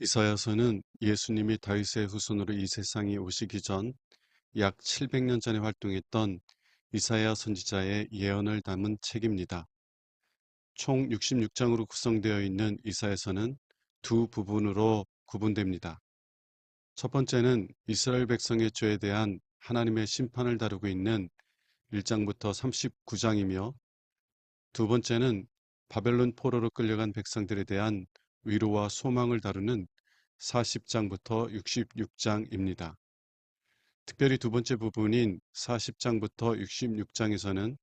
이사야서는 예수님이 다윗의 후손으로 이 세상에 오시기 전 약 700년 전에 활동했던 이사야 선지자의 예언을 담은 책입니다. 총 66장으로 구성되어 있는 이사야서는 두 부분으로 구분됩니다. 첫 번째는 이스라엘 백성의 죄에 대한 하나님의 심판을 다루고 있는 1장부터 39장이며, 두 번째는 바벨론 포로로 끌려간 백성들에 대한 위로와 소망을 다루는 40장부터 66장입니다. 특별히 두 번째 부분인 40장부터 66장에서는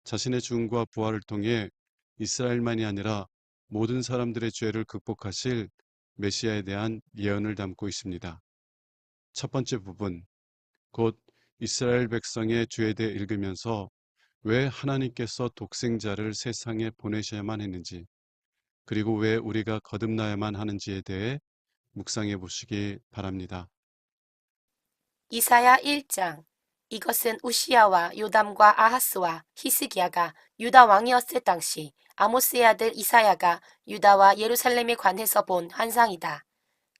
자신의 죽음과 부활을 통해 이스라엘만이 아니라 모든 사람들의 죄를 극복하실 메시아에 대한 예언을 담고 있습니다. 첫 번째 부분, 곧 이스라엘 백성의 죄에 대해 읽으면서 왜 하나님께서 독생자를 세상에 보내셔야만 했는지, 그리고 왜 우리가 거듭나야만 하는지에 대해 묵상해 보시기 바랍니다. 이사야 1장. 이것은 우시야와 요담과 아하스와 히스기야가 유다 왕이었을 당시 아모스의 아들 이사야가 유다와 예루살렘에 관해서 본 환상이다.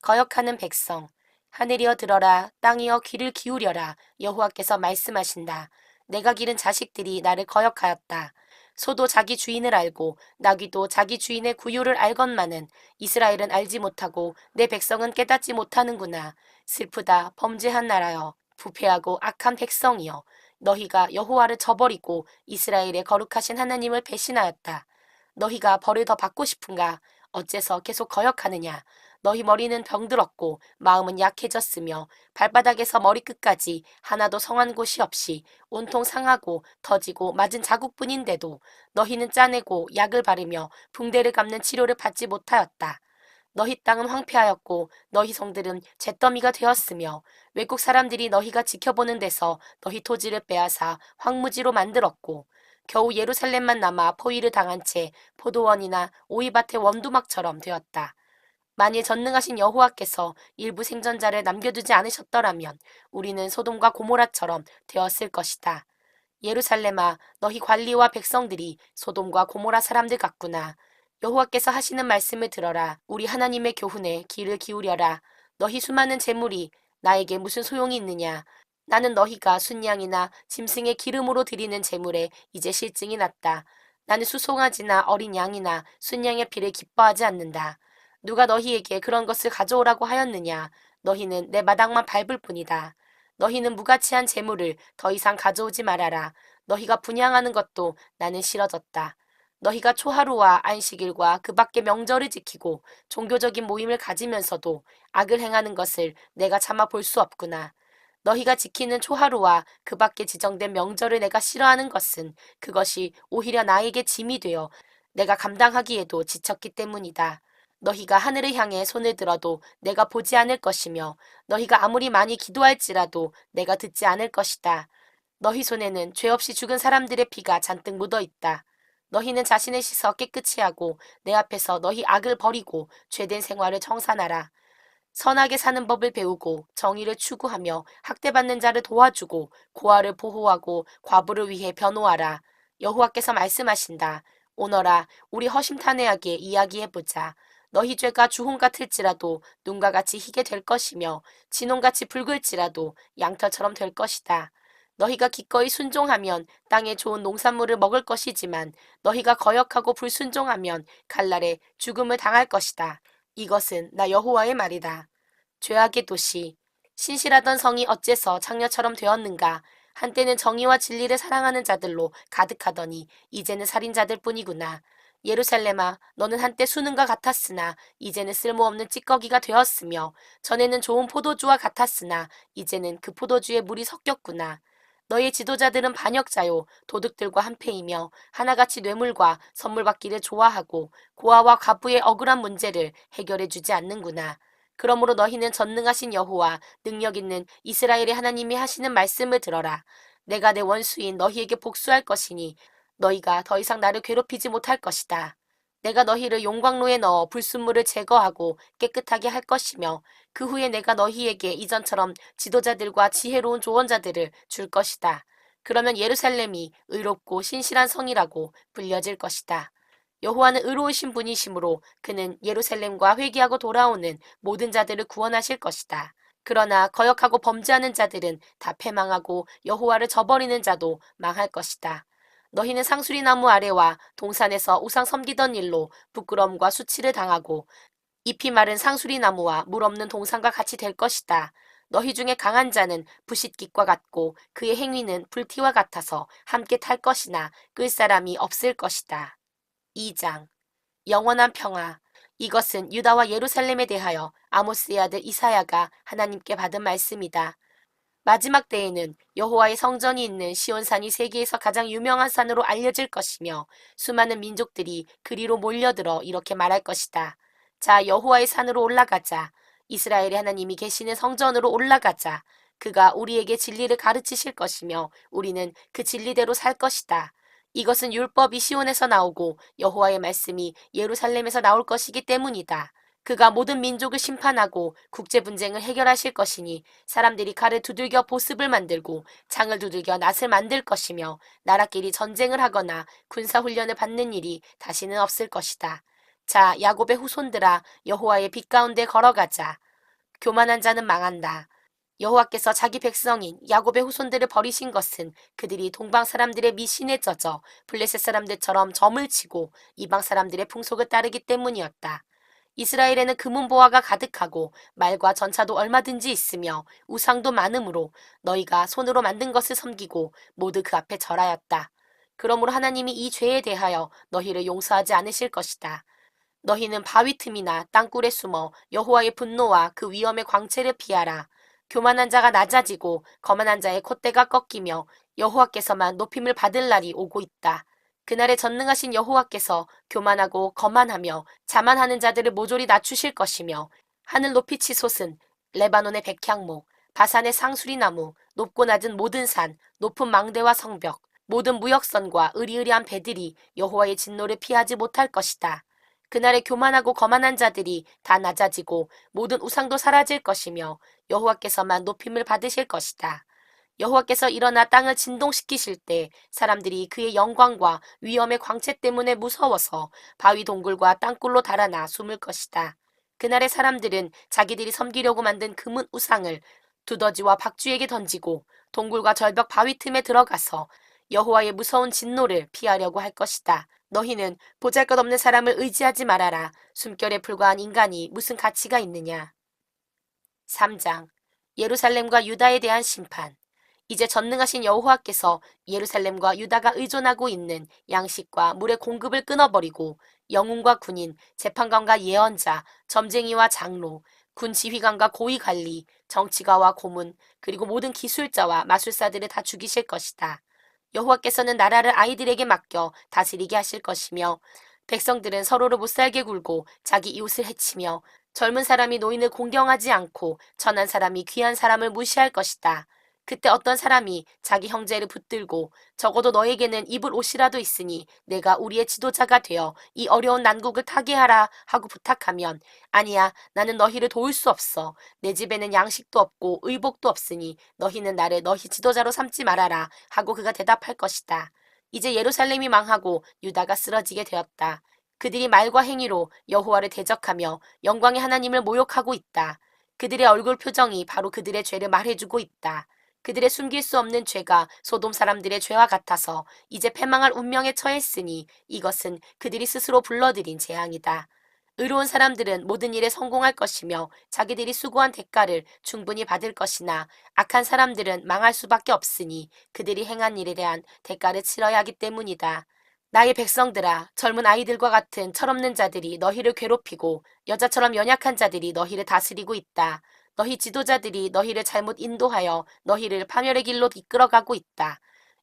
거역하는 백성, 하늘이여 들어라, 땅이여 귀를 기울여라. 여호와께서 말씀하신다. 내가 기른 자식들이 나를 거역하였다. 소도 자기 주인을 알고 나귀도 자기 주인의 구유를 알건만은 이스라엘은 알지 못하고 내 백성은 깨닫지 못하는구나. 슬프다, 범죄한 나라여, 부패하고 악한 백성이여, 너희가 여호와를 저버리고 이스라엘의 거룩하신 하나님을 배신하였다. 너희가 벌을 더 받고 싶은가? 어째서 계속 거역하느냐? 너희 머리는 병들었고 마음은 약해졌으며 발바닥에서 머리끝까지 하나도 성한 곳이 없이 온통 상하고 터지고 맞은 자국뿐인데도 너희는 짜내고 약을 바르며 붕대를 감는 치료를 받지 못하였다. 너희 땅은 황폐하였고 너희 성들은 잿더미가 되었으며 외국 사람들이 너희가 지켜보는 데서 너희 토지를 빼앗아 황무지로 만들었고 겨우 예루살렘만 남아 포위를 당한 채 포도원이나 오이밭의 원두막처럼 되었다. 만일 전능하신 여호와께서 일부 생존자를 남겨두지 않으셨더라면 우리는 소돔과 고모라처럼 되었을 것이다. 예루살렘아, 너희 관리와 백성들이 소돔과 고모라 사람들 같구나. 여호와께서 하시는 말씀을 들어라. 우리 하나님의 교훈에 귀를 기울여라. 너희 수많은 재물이 나에게 무슨 소용이 있느냐. 나는 너희가 순양이나 짐승의 기름으로 드리는 재물에 이제 실증이 났다. 나는 수송아지나 어린 양이나 순양의 피를 기뻐하지 않는다. 누가 너희에게 그런 것을 가져오라고 하였느냐. 너희는 내 마당만 밟을 뿐이다. 너희는 무가치한 재물을 더 이상 가져오지 말아라. 너희가 분향하는 것도 나는 싫어졌다. 너희가 초하루와 안식일과 그 밖의 명절을 지키고 종교적인 모임을 가지면서도 악을 행하는 것을 내가 참아 볼 수 없구나. 너희가 지키는 초하루와 그 밖에 지정된 명절을 내가 싫어하는 것은 그것이 오히려 나에게 짐이 되어 내가 감당하기에도 지쳤기 때문이다. 너희가 하늘을 향해 손을 들어도 내가 보지 않을 것이며 너희가 아무리 많이 기도할지라도 내가 듣지 않을 것이다. 너희 손에는 죄 없이 죽은 사람들의 피가 잔뜩 묻어 있다. 너희는 자신을 씻어 깨끗이 하고 내 앞에서 너희 악을 버리고 죄된 생활을 청산하라. 선하게 사는 법을 배우고 정의를 추구하며 학대받는 자를 도와주고 고아를 보호하고 과부를 위해 변호하라. 여호와께서 말씀하신다. 오너라, 우리 허심탄회하게 이야기해보자. 너희 죄가 주홍 같을지라도 눈과 같이 희게 될 것이며 진홍같이 붉을지라도 양털처럼 될 것이다. 너희가 기꺼이 순종하면 땅에 좋은 농산물을 먹을 것이지만 너희가 거역하고 불순종하면 칼날에 죽음을 당할 것이다. 이것은 나 여호와의 말이다. 죄악의 도시, 신실하던 성이 어째서 창녀처럼 되었는가? 한때는 정의와 진리를 사랑하는 자들로 가득하더니 이제는 살인자들 뿐이구나. 예루살렘아, 너는 한때 수능과 같았으나 이제는 쓸모없는 찌꺼기가 되었으며 전에는 좋은 포도주와 같았으나 이제는 그 포도주에 물이 섞였구나. 너의 지도자들은 반역자요 도둑들과 한패이며 하나같이 뇌물과 선물 받기를 좋아하고 고아와 과부의 억울한 문제를 해결해 주지 않는구나. 그러므로 너희는 전능하신 여호와 능력 있는 이스라엘의 하나님이 하시는 말씀을 들어라. 내가 내 원수인 너희에게 복수할 것이니 너희가 더 이상 나를 괴롭히지 못할 것이다. 내가 너희를 용광로에 넣어 불순물을 제거하고 깨끗하게 할 것이며 그 후에 내가 너희에게 이전처럼 지도자들과 지혜로운 조언자들을 줄 것이다. 그러면 예루살렘이 의롭고 신실한 성이라고 불려질 것이다. 여호와는 의로우신 분이시므로 그는 예루살렘과 회개하고 돌아오는 모든 자들을 구원하실 것이다. 그러나 거역하고 범죄하는 자들은 다 패망하고 여호와를 저버리는 자도 망할 것이다. 너희는 상수리 나무 아래와 동산에서 우상 섬기던 일로 부끄러움과 수치를 당하고 잎이 마른 상수리 나무와 물 없는 동산과 같이 될 것이다. 너희 중에 강한 자는 부싯깃과 같고 그의 행위는 불티와 같아서 함께 탈 것이나 끌 사람이 없을 것이다. 2장 영원한 평화. 이것은 유다와 예루살렘에 대하여 아모스의 아들 이사야가 하나님께 받은 말씀이다. 마지막 때에는 여호와의 성전이 있는 시온산이 세계에서 가장 유명한 산으로 알려질 것이며 수많은 민족들이 그리로 몰려들어 이렇게 말할 것이다. 자, 여호와의 산으로 올라가자. 이스라엘의 하나님이 계시는 성전으로 올라가자. 그가 우리에게 진리를 가르치실 것이며 우리는 그 진리대로 살 것이다. 이것은 율법이 시온에서 나오고 여호와의 말씀이 예루살렘에서 나올 것이기 때문이다. 그가 모든 민족을 심판하고 국제 분쟁을 해결하실 것이니 사람들이 칼을 두들겨 보습을 만들고 창을 두들겨 낫을 만들 것이며 나라끼리 전쟁을 하거나 군사훈련을 받는 일이 다시는 없을 것이다. 자, 야곱의 후손들아, 여호와의 빛 가운데 걸어가자. 교만한 자는 망한다. 여호와께서 자기 백성인 야곱의 후손들을 버리신 것은 그들이 동방 사람들의 미신에 젖어 블레셋 사람들처럼 점을 치고 이방 사람들의 풍속을 따르기 때문이었다. 이스라엘에는 금은보화가 가득하고 말과 전차도 얼마든지 있으며 우상도 많으므로 너희가 손으로 만든 것을 섬기고 모두 그 앞에 절하였다. 그러므로 하나님이 이 죄에 대하여 너희를 용서하지 않으실 것이다. 너희는 바위 틈이나 땅굴에 숨어 여호와의 분노와 그 위엄의 광채를 피하라. 교만한 자가 낮아지고 거만한 자의 콧대가 꺾이며 여호와께서만 높임을 받을 날이 오고 있다. 그날에 전능하신 여호와께서 교만하고 거만하며 자만하는 자들을 모조리 낮추실 것이며 하늘 높이 치솟은 레바논의 백향목, 바산의 상수리나무, 높고 낮은 모든 산, 높은 망대와 성벽, 모든 무역선과 으리으리한 배들이 여호와의 진노를 피하지 못할 것이다. 그날에 교만하고 거만한 자들이 다 낮아지고 모든 우상도 사라질 것이며 여호와께서만 높임을 받으실 것이다. 여호와께서 일어나 땅을 진동시키실 때 사람들이 그의 영광과 위엄의 광채 때문에 무서워서 바위 동굴과 땅굴로 달아나 숨을 것이다. 그날의 사람들은 자기들이 섬기려고 만든 금은 우상을 두더지와 박쥐에게 던지고 동굴과 절벽 바위 틈에 들어가서 여호와의 무서운 진노를 피하려고 할 것이다. 너희는 보잘것없는 사람을 의지하지 말아라. 숨결에 불과한 인간이 무슨 가치가 있느냐. 3장 예루살렘과 유다에 대한 심판. 이제 전능하신 여호와께서 예루살렘과 유다가 의존하고 있는 양식과 물의 공급을 끊어버리고 영웅과 군인, 재판관과 예언자, 점쟁이와 장로, 군 지휘관과 고위관리, 정치가와 고문, 그리고 모든 기술자와 마술사들을 다 죽이실 것이다. 여호와께서는 나라를 아이들에게 맡겨 다스리게 하실 것이며 백성들은 서로를 못살게 굴고 자기 이웃을 해치며 젊은 사람이 노인을 공경하지 않고 천한 사람이 귀한 사람을 무시할 것이다. 그때 어떤 사람이 자기 형제를 붙들고 적어도 너에게는 입을 옷이라도 있으니 내가 우리의 지도자가 되어 이 어려운 난국을 타게 하라 하고 부탁하면 아니야 나는 너희를 도울 수 없어. 내 집에는 양식도 없고 의복도 없으니 너희는 나를 너희 지도자로 삼지 말아라 하고 그가 대답할 것이다. 이제 예루살렘이 망하고 유다가 쓰러지게 되었다. 그들이 말과 행위로 여호와를 대적하며 영광의 하나님을 모욕하고 있다. 그들의 얼굴 표정이 바로 그들의 죄를 말해주고 있다. 그들의 숨길 수 없는 죄가 소돔 사람들의 죄와 같아서 이제 패망할 운명에 처했으니 이것은 그들이 스스로 불러들인 재앙이다. 의로운 사람들은 모든 일에 성공할 것이며 자기들이 수고한 대가를 충분히 받을 것이나 악한 사람들은 망할 수밖에 없으니 그들이 행한 일에 대한 대가를 치러야 하기 때문이다. 나의 백성들아, 젊은 아이들과 같은 철없는 자들이 너희를 괴롭히고 여자처럼 연약한 자들이 너희를 다스리고 있다. 너희 지도자들이 너희를 잘못 인도하여 너희를 파멸의 길로 이끌어가고 있다.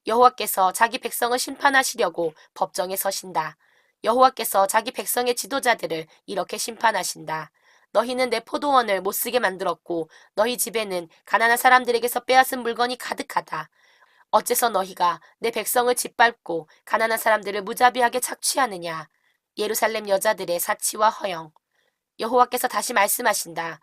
여호와께서 자기 백성을 심판하시려고 법정에 서신다. 여호와께서 자기 백성의 지도자들을 이렇게 심판하신다. 너희는 내 포도원을 못쓰게 만들었고 너희 집에는 가난한 사람들에게서 빼앗은 물건이 가득하다. 어째서 너희가 내 백성을 짓밟고 가난한 사람들을 무자비하게 착취하느냐. 예루살렘 여자들의 사치와 허영. 여호와께서 다시 말씀하신다.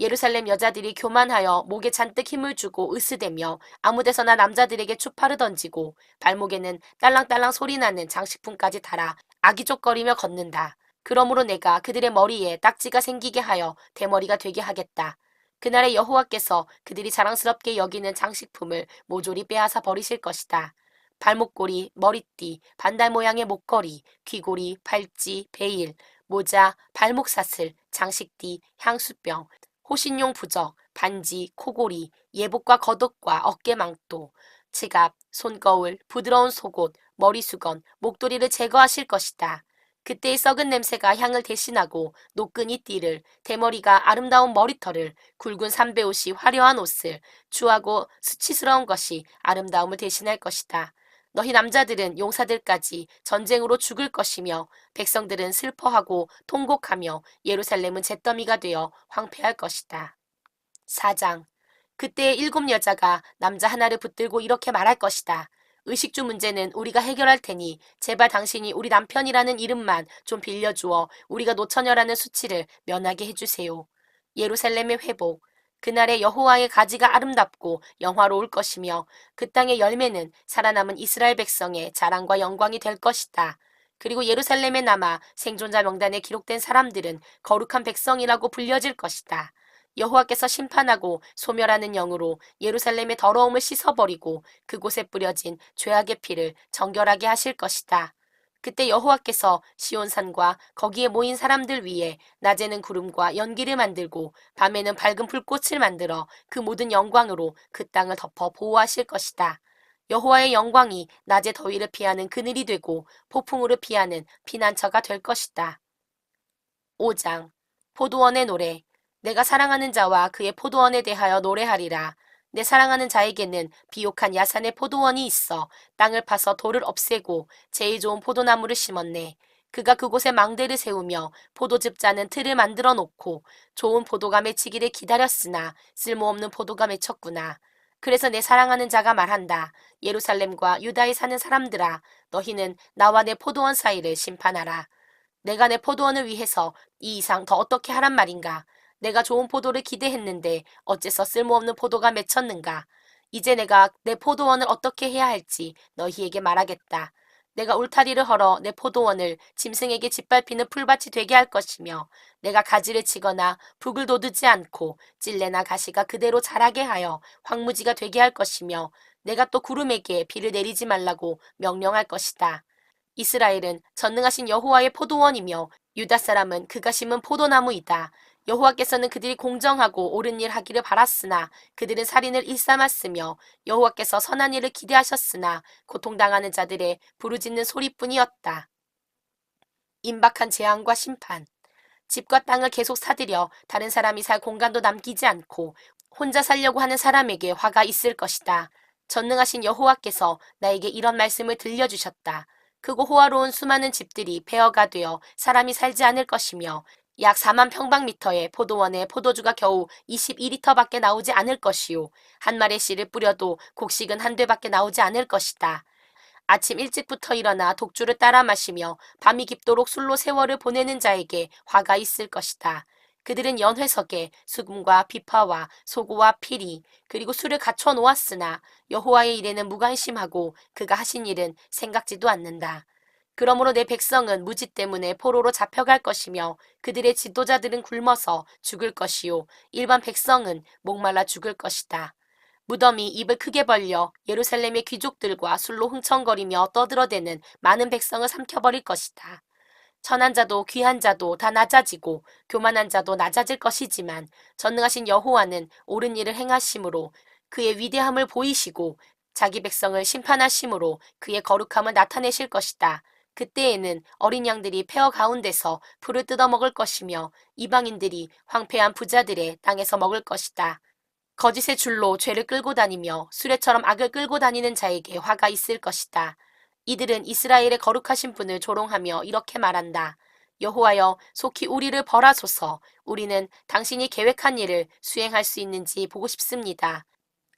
예루살렘 여자들이 교만하여 목에 잔뜩 힘을 주고 으스대며 아무데서나 남자들에게 추파를 던지고 발목에는 딸랑딸랑 소리나는 장식품까지 달아 아기족거리며 걷는다. 그러므로 내가 그들의 머리에 딱지가 생기게 하여 대머리가 되게 하겠다. 그날에 여호와께서 그들이 자랑스럽게 여기는 장식품을 모조리 빼앗아 버리실 것이다. 발목고리, 머리띠, 반달 모양의 목걸이, 귀고리, 팔찌, 베일, 모자, 발목사슬, 장식띠, 향수병, 호신용 부적, 반지, 코고리, 예복과 겉옷과 어깨망토, 지갑, 손거울, 부드러운 속옷, 머리수건, 목도리를 제거하실 것이다. 그때의 썩은 냄새가 향을 대신하고 노끈이 띠를, 대머리가 아름다운 머리털을, 굵은 삼배옷이 화려한 옷을, 추하고 수치스러운 것이 아름다움을 대신할 것이다. 너희 남자들은 용사들까지 전쟁으로 죽을 것이며 백성들은 슬퍼하고 통곡하며 예루살렘은 잿더미가 되어 황폐할 것이다. 4장. 그때 7 여자가 남자 하나를 붙들고 이렇게 말할 것이다. 의식주 문제는 우리가 해결할 테니 제발 당신이 우리 남편이라는 이름만 좀 빌려주어 우리가 노처녀라는 수치를 면하게 해주세요. 예루살렘의 회복. 그날에 여호와의 가지가 아름답고 영화로울 것이며 그 땅의 열매는 살아남은 이스라엘 백성의 자랑과 영광이 될 것이다. 그리고 예루살렘에 남아 생존자 명단에 기록된 사람들은 거룩한 백성이라고 불려질 것이다. 여호와께서 심판하고 소멸하는 영으로 예루살렘의 더러움을 씻어버리고 그곳에 뿌려진 죄악의 피를 정결하게 하실 것이다. 그때 여호와께서 시온산과 거기에 모인 사람들 위에 낮에는 구름과 연기를 만들고 밤에는 밝은 불꽃을 만들어 그 모든 영광으로 그 땅을 덮어 보호하실 것이다. 여호와의 영광이 낮의 더위를 피하는 그늘이 되고 폭풍우를 피하는 피난처가 될 것이다. 5장. 포도원의 노래. 내가 사랑하는 자와 그의 포도원에 대하여 노래하리라. 내 사랑하는 자에게는 비옥한 야산의 포도원이 있어 땅을 파서 돌을 없애고 제일 좋은 포도나무를 심었네. 그가 그곳에 망대를 세우며 포도즙 짜는 틀을 만들어 놓고 좋은 포도가 맺히기를 기다렸으나 쓸모없는 포도가 맺혔구나. 그래서 내 사랑하는 자가 말한다. 예루살렘과 유다에 사는 사람들아, 너희는 나와 내 포도원 사이를 심판하라. 내가 내 포도원을 위해서 이 이상 더 어떻게 하란 말인가? 내가 좋은 포도를 기대했는데 어째서 쓸모없는 포도가 맺혔는가? 이제 내가 내 포도원을 어떻게 해야 할지 너희에게 말하겠다. 내가 울타리를 헐어 내 포도원을 짐승에게 짓밟히는 풀밭이 되게 할 것이며 내가 가지를 치거나 북을 돋우지 않고 찔레나 가시가 그대로 자라게 하여 황무지가 되게 할 것이며 내가 또 구름에게 비를 내리지 말라고 명령할 것이다. 이스라엘은 전능하신 여호와의 포도원이며 유다 사람은 그가 심은 포도나무이다. 여호와께서는 그들이 공정하고 옳은 일 하기를 바랐으나 그들은 살인을 일삼았으며 여호와께서 선한 일을 기대하셨으나 고통당하는 자들의 부르짖는 소리뿐이었다. 임박한 재앙과 심판. 집과 땅을 계속 사들여 다른 사람이 살 공간도 남기지 않고 혼자 살려고 하는 사람에게 화가 있을 것이다. 전능하신 여호와께서 나에게 이런 말씀을 들려주셨다. 크고 호화로운 수많은 집들이 폐허가 되어 사람이 살지 않을 것이며 약 4만 평방미터의 포도원에 포도주가 겨우 22리터밖에 나오지 않을 것이요. 한 말의 씨를 뿌려도 곡식은 한 되밖에 나오지 않을 것이다. 아침 일찍부터 일어나 독주를 따라 마시며 밤이 깊도록 술로 세월을 보내는 자에게 화가 있을 것이다. 그들은 연회석에 수금과 비파와 소고와 피리 그리고 술을 갖춰 놓았으나 여호와의 일에는 무관심하고 그가 하신 일은 생각지도 않는다. 그러므로 내 백성은 무지 때문에 포로로 잡혀갈 것이며 그들의 지도자들은 굶어서 죽을 것이요 일반 백성은 목말라 죽을 것이다. 무덤이 입을 크게 벌려 예루살렘의 귀족들과 술로 흥청거리며 떠들어대는 많은 백성을 삼켜버릴 것이다. 천한 자도 귀한 자도 다 낮아지고 교만한 자도 낮아질 것이지만 전능하신 여호와는 옳은 일을 행하심으로 그의 위대함을 보이시고 자기 백성을 심판하심으로 그의 거룩함을 나타내실 것이다. 그때에는 어린 양들이 폐허 가운데서 풀을 뜯어먹을 것이며 이방인들이 황폐한 부자들의 땅에서 먹을 것이다. 거짓의 줄로 죄를 끌고 다니며 수레처럼 악을 끌고 다니는 자에게 화가 있을 것이다. 이들은 이스라엘의 거룩하신 분을 조롱하며 이렇게 말한다. 여호와여, 속히 우리를 벌하소서. 우리는 당신이 계획한 일을 수행할 수 있는지 보고 싶습니다.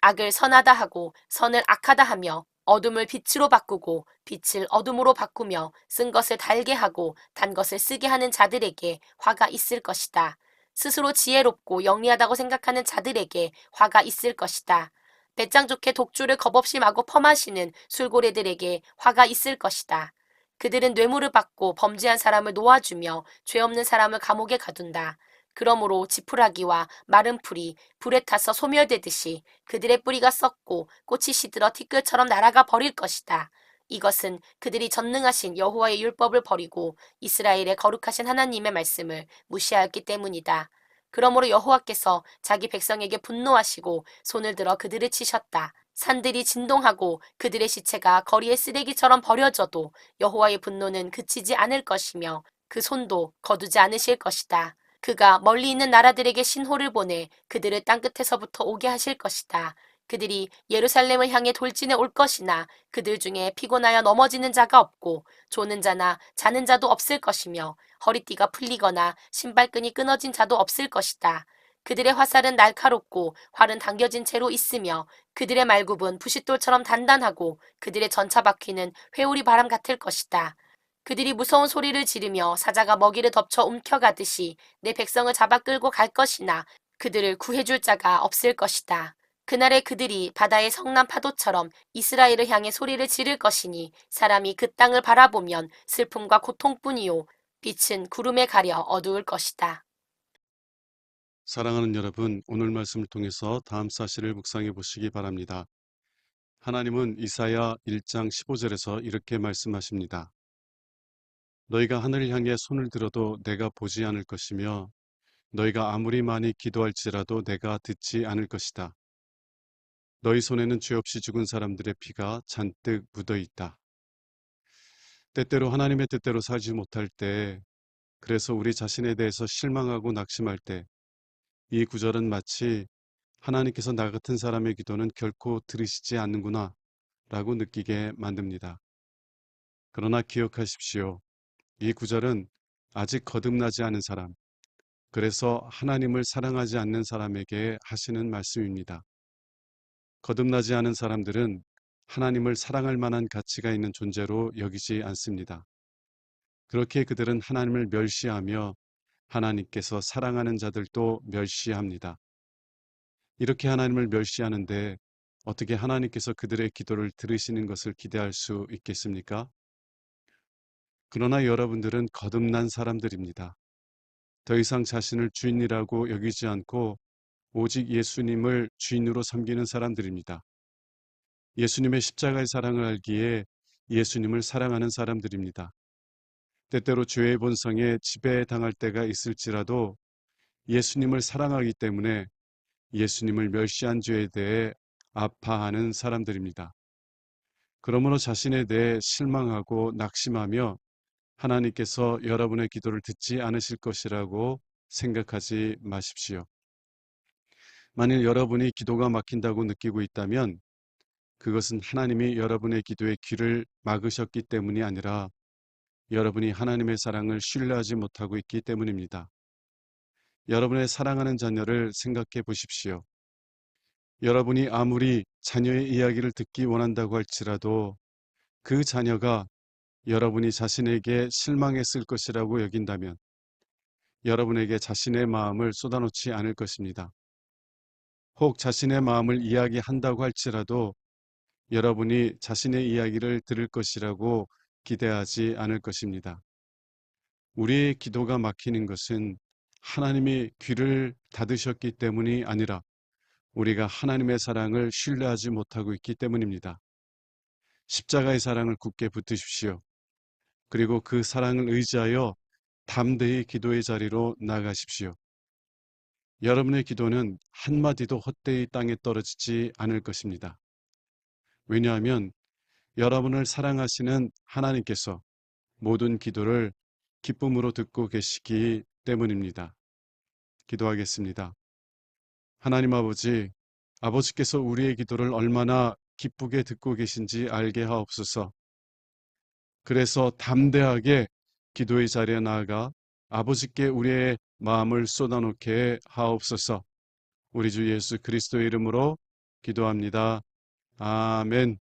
악을 선하다 하고 선을 악하다 하며 어둠을 빛으로 바꾸고 빛을 어둠으로 바꾸며 쓴 것을 달게 하고 단 것을 쓰게 하는 자들에게 화가 있을 것이다. 스스로 지혜롭고 영리하다고 생각하는 자들에게 화가 있을 것이다. 배짱 좋게 독주를 겁없이 마구 퍼마시는 술고래들에게 화가 있을 것이다. 그들은 뇌물을 받고 범죄한 사람을 놓아주며 죄 없는 사람을 감옥에 가둔다. 그러므로 지푸라기와 마른 풀이 불에 타서 소멸되듯이 그들의 뿌리가 썩고 꽃이 시들어 티끌처럼 날아가 버릴 것이다. 이것은 그들이 전능하신 여호와의 율법을 버리고 이스라엘의 거룩하신 하나님의 말씀을 무시하였기 때문이다. 그러므로 여호와께서 자기 백성에게 분노하시고 손을 들어 그들을 치셨다. 산들이 진동하고 그들의 시체가 거리의 쓰레기처럼 버려져도 여호와의 분노는 그치지 않을 것이며 그 손도 거두지 않으실 것이다. 그가 멀리 있는 나라들에게 신호를 보내 그들을 땅끝에서부터 오게 하실 것이다. 그들이 예루살렘을 향해 돌진해 올 것이나 그들 중에 피곤하여 넘어지는 자가 없고 조는 자나 자는 자도 없을 것이며 허리띠가 풀리거나 신발끈이 끊어진 자도 없을 것이다. 그들의 화살은 날카롭고 활은 당겨진 채로 있으며 그들의 말굽은 부싯돌처럼 단단하고 그들의 전차 바퀴는 회오리 바람 같을 것이다. 그들이 무서운 소리를 지르며 사자가 먹이를 덮쳐 움켜가듯이 내 백성을 잡아 끌고 갈 것이나 그들을 구해줄 자가 없을 것이다. 그날에 그들이 바다의 성난 파도처럼 이스라엘을 향해 소리를 지를 것이니 사람이 그 땅을 바라보면 슬픔과 고통뿐이요 빛은 구름에 가려 어두울 것이다. 사랑하는 여러분, 오늘 말씀을 통해서 다음 사실을 묵상해 보시기 바랍니다. 하나님은 이사야 1장 15절에서 이렇게 말씀하십니다. 너희가 하늘을 향해 손을 들어도 내가 보지 않을 것이며 너희가 아무리 많이 기도할지라도 내가 듣지 않을 것이다. 너희 손에는 죄 없이 죽은 사람들의 피가 잔뜩 묻어 있다. 때때로 하나님의 뜻대로 살지 못할 때, 그래서 우리 자신에 대해서 실망하고 낙심할 때, 이 구절은 마치 하나님께서 나 같은 사람의 기도는 결코 들으시지 않는구나 라고 느끼게 만듭니다. 그러나 기억하십시오. 이 구절은 아직 거듭나지 않은 사람, 그래서 하나님을 사랑하지 않는 사람에게 하시는 말씀입니다. 거듭나지 않은 사람들은 하나님을 사랑할 만한 가치가 있는 존재로 여기지 않습니다. 그렇게 그들은 하나님을 멸시하며 하나님께서 사랑하는 자들도 멸시합니다. 이렇게 하나님을 멸시하는데 어떻게 하나님께서 그들의 기도를 들으시는 것을 기대할 수 있겠습니까? 그러나 여러분들은 거듭난 사람들입니다. 더 이상 자신을 주인이라고 여기지 않고 오직 예수님을 주인으로 섬기는 사람들입니다. 예수님의 십자가의 사랑을 알기에 예수님을 사랑하는 사람들입니다. 때때로 죄의 본성에 지배당할 때가 있을지라도 예수님을 사랑하기 때문에 예수님을 멸시한 죄에 대해 아파하는 사람들입니다. 그러므로 자신에 대해 실망하고 낙심하며 하나님께서 여러분의 기도를 듣지 않으실 것이라고 생각하지 마십시오. 만일 여러분이 기도가 막힌다고 느끼고 있다면 그것은 하나님이 여러분의 기도의 귀를 막으셨기 때문이 아니라 여러분이 하나님의 사랑을 신뢰하지 못하고 있기 때문입니다. 여러분의 사랑하는 자녀를 생각해 보십시오. 여러분이 아무리 자녀의 이야기를 듣기 원한다고 할지라도 그 자녀가 여러분이 자신에게 실망했을 것이라고 여긴다면 여러분에게 자신의 마음을 쏟아놓지 않을 것입니다. 혹 자신의 마음을 이야기한다고 할지라도 여러분이 자신의 이야기를 들을 것이라고 기대하지 않을 것입니다. 우리의 기도가 막히는 것은 하나님이 귀를 닫으셨기 때문이 아니라 우리가 하나님의 사랑을 신뢰하지 못하고 있기 때문입니다. 십자가의 사랑을 굳게 붙드십시오. 그리고 그 사랑을 의지하여 담대히 기도의 자리로 나가십시오. 여러분의 기도는 한마디도 헛되이 땅에 떨어지지 않을 것입니다. 왜냐하면 여러분을 사랑하시는 하나님께서 모든 기도를 기쁨으로 듣고 계시기 때문입니다. 기도하겠습니다. 하나님 아버지, 아버지께서 우리의 기도를 얼마나 기쁘게 듣고 계신지 알게 하옵소서. 그래서 담대하게 기도의 자리에 나아가 아버지께 우리의 마음을 쏟아놓게 하옵소서. 우리 주 예수 그리스도의 이름으로 기도합니다. 아멘.